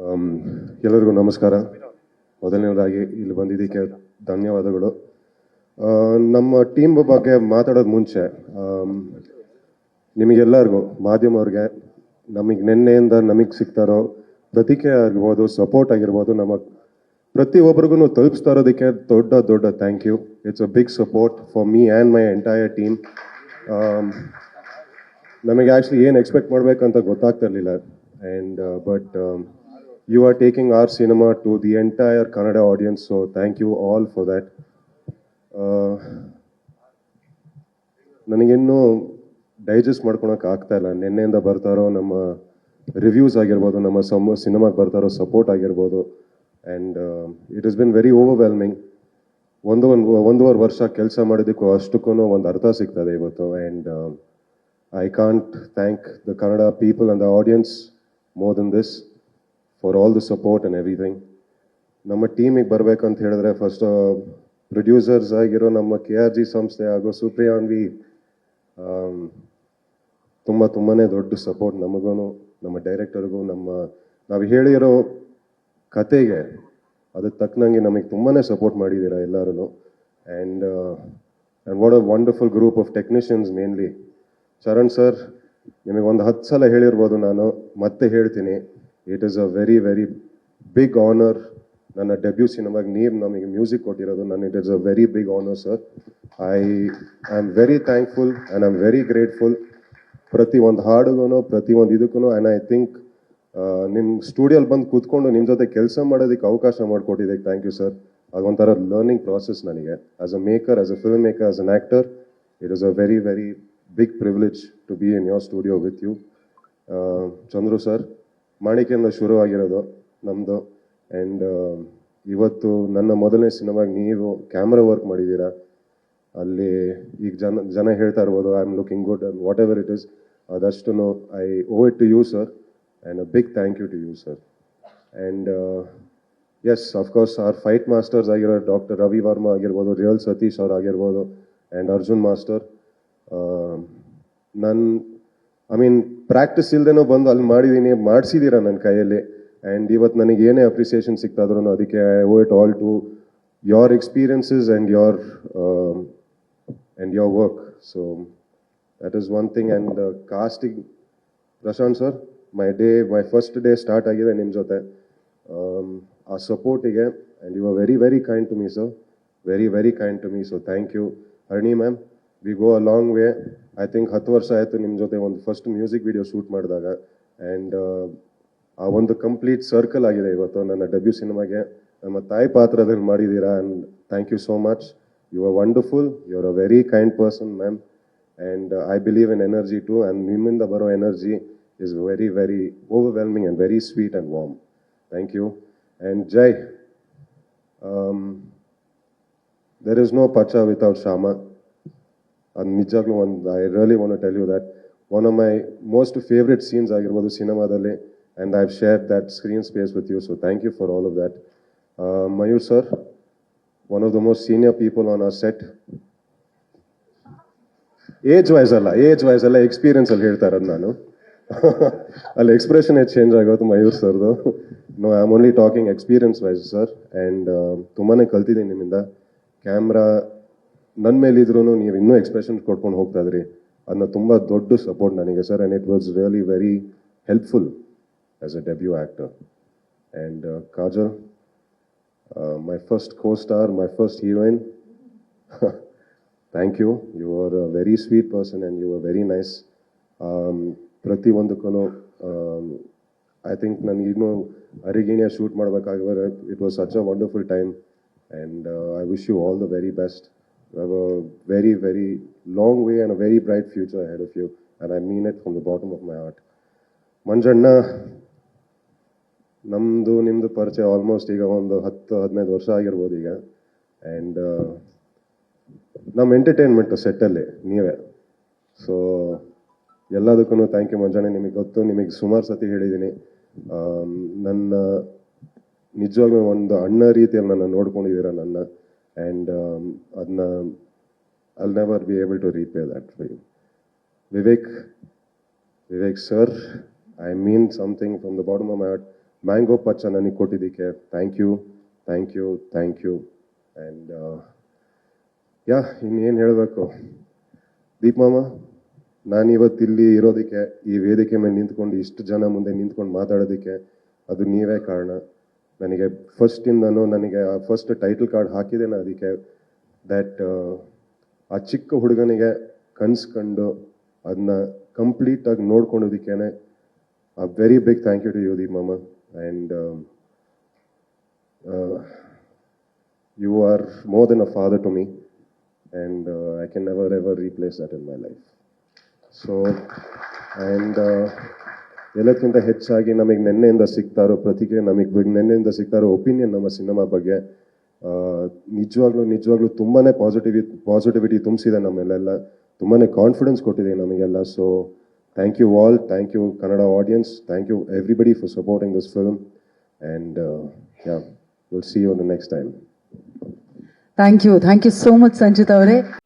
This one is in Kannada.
ಆಮ್, ಎಲ್ಲರಿಗೂ ನಮಸ್ಕಾರ. ಮೊದಲನೇದಾಗಿ ಇಲ್ಲಿ ಬಂದಿದ್ದಕ್ಕೆ ಧನ್ಯವಾದಗಳು. ನಮ್ಮ ಟೀಮ್ ಬಗ್ಗೆ ಮಾತಾಡೋದು ಮುಂಚೆ ನಿಮಗೆಲ್ಲರಿಗೂ ಮಾಧ್ಯಮವ್ರಿಗೆ ನಮಗೆ ನಿನ್ನೆಯಿಂದ ನಮಗೆ ಸಿಗ್ತಾರೋ ಪ್ರತಿಕ್ರಿಯೆ ಆಗಿರ್ಬೋದು, ಸಪೋರ್ಟ್ ಆಗಿರ್ಬೋದು, ನಮ್ಮ ಪ್ರತಿಯೊಬ್ಬರಿಗೂ ತಲುಪಿಸ್ತಾ ಇರೋದಕ್ಕೆ ದೊಡ್ಡ ದೊಡ್ಡ thank you. It's a big support for me and my entire team. ನಮಗೆ ಆ್ಯಕ್ಚುಲಿ ಏನು ಎಕ್ಸ್ಪೆಕ್ಟ್ ಮಾಡಬೇಕಂತ ಗೊತ್ತಾಗ್ತಿರ್ಲಿಲ್ಲ. And but you are taking our cinema to the entire Kannada audience, so thank you all for that. ನನಗಿನ್ನೂ ಡೈಜೆಸ್ಟ್ ಮಾಡ್ಕೊಳಕ್ಕೆ ಆಗ್ತಾ ಇಲ್ಲ. ನಿನ್ನೆಯಿಂದ ಬರ್ತಾರೋ ನಮ್ಮ ರಿವ್ಯೂಸ್ ಆಗಿರ್ಬೋದು, ನಮ್ಮ ಸಿನಿಮಾಗೆ ಬರ್ತಾರೋ ಸಪೋರ್ಟ್ ಆಗಿರ್ಬೋದು, and it is been very overwhelming. ಒಂದೂವರೆ ವರ್ಷ ಕೆಲಸ ಮಾಡಿದ್ದಕ್ಕೂ ಅಷ್ಟಕ್ಕೂ ಒಂದು ಅರ್ಥ ಸಿಗ್ತದೆ ಇವತ್ತು. And I can't thank the Kannada people and the audience more than this for all the support and everything. ನಮ್ಮ ಟೀಮಿಗೆ ಬರಬೇಕಂತ ಹೇಳಿದ್ರೆ ಫಸ್ಟ್ ಪ್ರೊಡ್ಯೂಸರ್ಸ್ ಆಗಿರೋ ನಮ್ಮ KRG ಸಂಸ್ಥೆ ಹಾಗೂ ಸುಪ್ರಿಯಾನ್ವಿ ತುಂಬಾ ದೊಡ್ಡ ಸಪೋರ್ಟ್ ನಮಗೂ, ನಮ್ಮ ಡೈರೆಕ್ಟರ್ಗೂ, ನಾವು ಹೇಳಿರೋ ಕತೆಗೆ ಅದಕ್ಕೆ ತಕ್ಕನಂಗೆ ನಮಗೆ ತುಂಬಾ ಸಪೋರ್ಟ್ ಮಾಡಿದ್ದೀರಾ ಎಲ್ಲರೂ. And what a wonderful group of technicians. Mainly Charan sir, ನಿಮಗೆ ಒಂದು 10 ಸಲ ಹೇಳಿರ್ಬೋದು, ನಾನು ಮತ್ತೆ ಹೇಳ್ತೀನಿ. It is a very very big honour. ನನ್ನ ಡೆಬ್ಯೂ ಸಿನಿಮಾಗೆ ನೀವು ನಮಗೆ ಮ್ಯೂಸಿಕ್ ಕೊಟ್ಟಿರೋದು, it is a very big honour sir. I am very thankful and I am very grateful. ಪ್ರತಿ ಒಂದು ಹಾಡುಗೂ, ಪ್ರತಿ ಒಂದು ಇದಕ್ಕೂ. ಆ್ಯಂಡ್ ಐ ಥಿಂಕ್ ನಿಮ್ಮ ಸ್ಟುಡಿಯೋಲ್ಲಿ ಬಂದು ಕೂತ್ಕೊಂಡು ನಿಮ್ಮ ಜೊತೆ ಕೆಲಸ ಮಾಡೋದಕ್ಕೆ ಅವಕಾಶ ಮಾಡಿಕೊಟ್ಟಿದ್ದಕ್ಕೆ ಥ್ಯಾಂಕ್ ಯು ಸರ್. ಅದೊಂಥರ ಲರ್ನಿಂಗ್ ಪ್ರಾಸೆಸ್ ನನಗೆ as a maker, as a film maker, as an actor. It is a very very big privilege to be in your studio with you. Chandru sir, ಮಾಣಿಕೆಯಿಂದ ಶುರುವಾಗಿರೋದು ನಮ್ಮದು. ಆ್ಯಂಡ್ ಇವತ್ತು ನನ್ನ ಮೊದಲನೇ ಸಿನಿಮಾಗೆ ನೀವು ಕ್ಯಾಮ್ರಾ ವರ್ಕ್ ಮಾಡಿದ್ದೀರಾ. ಅಲ್ಲಿ ಈಗ ಜನ ಹೇಳ್ತಾ ಇರ್ಬೋದು I am looking good and whatever it is. ಅದಷ್ಟು I owe it to you sir, and a big thank you to you sir. And yes, of course our fight masters ಆಗಿರೋ ಡಾಕ್ಟರ್ ರವಿ ವರ್ಮಾ ಆಗಿರ್ಬೋದು, ರಿಯಲ್ ಸತೀಶ್ ಅವ್ರು ಆಗಿರ್ಬೋದು, ಆ್ಯಂಡ್ ಅರ್ಜುನ್ ಮಾಸ್ಟರ್. ಪ್ರಾಕ್ಟೀಸ್ ಇಲ್ದೇನೋ ಬಂದು ಅಲ್ಲಿ ಮಾಡಿಸಿದ್ದೀರಾ ನನ್ನ ಕೈಯಲ್ಲಿ. ಆ್ಯಂಡ್ ಇವತ್ತು ನನಗೆ ಏನೇ ಅಪ್ರಿಸಿಯೇಷನ್ ಸಿಗ್ತಾದ್ರೂ ಅದಕ್ಕೆ I owe it all to your experiences and your work. So that is one thing. And casting, Prashant sir, my first day start ಆಗಿದೆ ನಿಮ್ಮ ಜೊತೆ. ಆ ಸಪೋರ್ಟಿಗೆ, and you are very very kind to me sir, very very kind to me. So thank you. Harini ma'am, we go a long way. I think 10 ವರ್ಷ ಆಯಿತು ನಿಮ್ಮ ಜೊತೆ ಒಂದು ಫಸ್ಟ್ ಮ್ಯೂಸಿಕ್ ವಿಡಿಯೋ ಶೂಟ್ ಮಾಡಿದಾಗ. ಆ್ಯಂಡ್ ಆ ಒಂದು ಕಂಪ್ಲೀಟ್ ಸರ್ಕಲ್ ಆಗಿದೆ ಇವತ್ತು ನನ್ನ ಡೆಬ್ಯೂ ಸಿನಿಮಾಗೆ. ನಮ್ಮ ತಾಯಿ ಪಾತ್ರದಲ್ಲಿ ಮಾಡಿದ್ದೀರಾ. And thank you so much. You are wonderful. You are a very kind person ma'am. And I believe in energy too. And ನಿಮ್ಮಿಂದ ಬರೋ energy is very, very overwhelming and very sweet and warm. Thank you. And Jai, there is no Pacha without Shama. And nijaglu I really want to tell you that one of my most favorite scenes ಆಗಿರ್ಬೋದು ಸಿನಿಮಾದಲ್ಲಿ, and I've shared that screen space with you, so thank you for all of that. Mayur sir, one of the most senior people on our set. Age wise ಅಲ್ಲ ಎಕ್ಸ್ಪೀರಿಯನ್ಸ್ ಅಲ್ಲಿ ಹೇಳ್ತಾ ಇರೋದು ನಾನು. ಅಲ್ಲಿ ಎಕ್ಸ್ಪ್ರೆಷನ್ ಚೇಂಜ್ ಆಗೋದು ಮಯೂರ್ ಸರ್ದು. No, I am only talking experience wise sir. And ತುಂಬಾ ಕಲ್ತಿದ್ದೀನಿ ನಿಮ್ಮಿಂದ. ಕ್ಯಾಮ್ರಾ ನನ್ನ ಮೇಲಿದ್ರೂ ನೀವು ಇನ್ನೂ ಎಕ್ಸ್ಪ್ರೆಷನ್ ಕೊಡ್ಕೊಂಡು ಹೋಗ್ತಾ ಇದ್ರಿ. ಅದನ್ನ ತುಂಬ ದೊಡ್ಡ ಸಪೋರ್ಟ್ ನನಗೆ ಸರ್. And it was really very helpful as a debut actor. And Kajal, my first co-star, my first heroine, thank you. You are a very sweet person and you are very nice. ಪ್ರತಿಯೊಂದಕ್ಕೂ ಐ ಥಿಂಕ್ ನನಗಿನ್ನೂ ಅರಿಗಿಣಿಯ ಶೂಟ್ ಮಾಡಬೇಕಾಗಿರೋ it was such a wonderful time. And I wish you all the very best. You have a very very long way and a very bright future ahead of you, and I mean it from the bottom of my heart. Manjanna, ನಿಮ್ಮದು ಪರಿಚಯ ಆಲ್ಮೋಸ್ಟ್ ಈಗ ಒಂದು 10-15 ವರ್ಷ ಆಗಿರ್ಬೋದು ಈಗ. ಆ್ಯಂಡ್ ನಮ್ಮ ಎಂಟರ್ಟೈನ್ಮೆಂಟು ಸೆಟ್ಟಲ್ಲಿ ನೀವೇ. ಸೊ ಎಲ್ಲದಕ್ಕೂ ಥ್ಯಾಂಕ್ ಯು ಮಂಜಣ್ಣ. ನಿಮಗೆ ಗೊತ್ತು, ನಿಮಗೆ ಸುಮಾರು ಸತಿ ಹೇಳಿದ್ದೀನಿ, ನನ್ನ ನಿಜವಾಗ್ಲೂ ಒಂದು ಅಣ್ಣ ರೀತಿಯಲ್ಲಿ ನನ್ನ ನೋಡ್ಕೊಂಡಿದ್ದೀರ ನನ್ನ. ಆ್ಯಂಡ್ ಅದನ್ನ I'll never be able to repay that for you. Vivek sir, I mean something from the bottom of my heart. Mango ಪಚ್ಚ ನನಗೆ ಕೊಟ್ಟಿದ್ದಕ್ಕೆ ಥ್ಯಾಂಕ್ ಯು. ಆ್ಯಂಡ್ ಇನ್ನೇನು ಹೇಳಬೇಕು, ದೀಪ್ ಮಾಮ, ನಾನಿವತ್ತು ಇಲ್ಲಿ ಇರೋದಕ್ಕೆ, ಈ ವೇದಿಕೆ ಮೇಲೆ ನಿಂತ್ಕೊಂಡು ಇಷ್ಟು ಜನ ಮುಂದೆ ನಿಂತ್ಕೊಂಡು ಮಾತಾಡೋದಕ್ಕೆ ಅದು ನೀವೇ ಕಾರಣ. ನನಗೆ ಫಸ್ಟಿಂದನೂ ನನಗೆ ಆ ಫಸ್ಟ್ ಟೈಟಲ್ ಕಾರ್ಡ್ ಹಾಕಿದ್ದೇನೆ ಅದಕ್ಕೆ, ದ್ಯಾಟ್ ಆ ಚಿಕ್ಕ ಹುಡುಗನಿಗೆ ಕನ್ಸ್ಕೊಂಡು ಅದನ್ನ ಕಂಪ್ಲೀಟಾಗಿ ನೋಡ್ಕೊಳೋದಕ್ಕೇನೆ a very big thank you to you, Deep Mama. And you are more than a father to me. And I can never ever replace that in my life. So, and ಎಲ್ಲಕ್ಕಿಂತ ಹೆಚ್ಚಾಗಿ ನಮಗೆ ನೆನ್ನೆಯಿಂದ ಸಿಗ್ತಾ ಇರೋ ಪ್ರತಿಕ್ರಿಯೆ, ನಮಗೆ ನೆನ್ನೆಯಿಂದ ಸಿಗ್ತಾ ಇರೋ ಒಪಿನಿಯನ್ ನಮ್ಮ ಸಿನಿಮಾ ಬಗ್ಗೆ ನಿಜವಾಗ್ಲೂ ತುಂಬಾ ಪಾಸಿಟಿವಿಟಿ ತುಂಬಿಸಿದೆ ನಮ್ಮೆಲ್ಲ, ತುಂಬಾ ಕಾನ್ಫಿಡೆನ್ಸ್ ಕೊಟ್ಟಿದೆ ನಮಗೆಲ್ಲ. So thank you all, thank you Kannada audience, thank you everybody for supporting this film, and we'll see you the next time. Thank you so much Sanjit avare.